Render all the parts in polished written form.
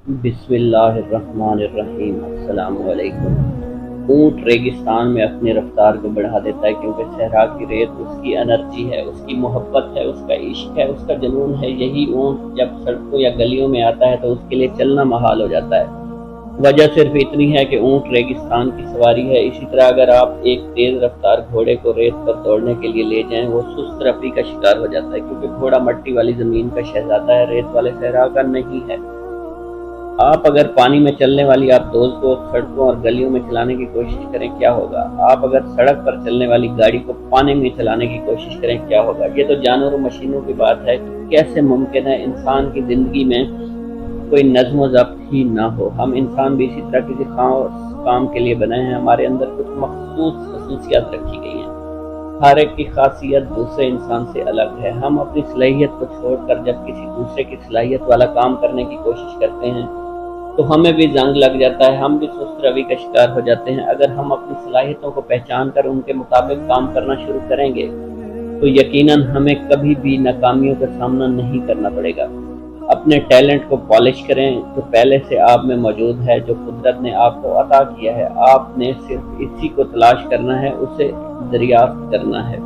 بسم اللہ الرحمن الرحیم۔ السلام علیکم۔ اونٹ ریگستان میں اپنی رفتار کو بڑھا دیتا ہے کیونکہ صحرا کی ریت اس کی انرجی ہے، اس کی محبت ہے، اس کا عشق ہے، اس کا جنون ہے۔ یہی اونٹ جب سڑکوں یا گلیوں میں آتا ہے تو اس کے لیے چلنا محال ہو جاتا ہے۔ وجہ صرف اتنی ہے کہ اونٹ ریگستان کی سواری ہے۔ اسی طرح اگر آپ ایک تیز رفتار گھوڑے کو ریت پر دوڑنے کے لیے لے جائیں، وہ سست رفی کا شکار ہو جاتا ہے کیونکہ گھوڑا مٹی والی زمین کا شہزادہ ہے، ریت والے صحرا کا نہیں ہے۔ آپ اگر پانی میں چلنے والی آبدوز کو سڑکوں اور گلیوں میں چلانے کی کوشش کریں کیا ہوگا؟ آپ اگر سڑک پر چلنے والی گاڑی کو پانی میں چلانے کی کوشش کریں کیا ہوگا؟ یہ تو جانور و مشینوں کی بات ہے، کیسے ممکن ہے انسان کی زندگی میں کوئی نظم و ضبط ہی نہ ہو؟ ہم انسان بھی اسی طرح کسی خاص کام کے لیے بنے ہیں، ہمارے اندر کچھ مخصوص خصوصیات رکھی گئی ہیں۔ ہر ایک کی خاصیت دوسرے انسان سے الگ ہے۔ ہم اپنی صلاحیت کو چھوڑ کر جب کسی دوسرے کی صلاحیت والا کام کرنے کی کوشش کرتے ہیں تو ہمیں بھی زنگ لگ جاتا ہے، ہم بھی سست روی کا شکار ہو جاتے ہیں۔ اگر ہم اپنی صلاحیتوں کو پہچان کر ان کے مطابق کام کرنا شروع کریں گے تو یقیناً ہمیں کبھی بھی ناکامیوں کا سامنا نہیں کرنا پڑے گا۔ اپنے ٹیلنٹ کو پالش کریں جو پہلے سے آپ میں موجود ہے، جو قدرت نے آپ کو عطا کیا ہے۔ آپ نے صرف اسی کو تلاش کرنا ہے، اسے دریافت کرنا ہے۔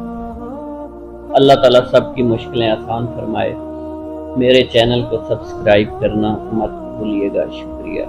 اللہ تعالیٰ سب کی مشکلیں آسان فرمائے۔ میرے چینل کو سبسکرائب کرنا مت بھولیے گا۔ شکریہ۔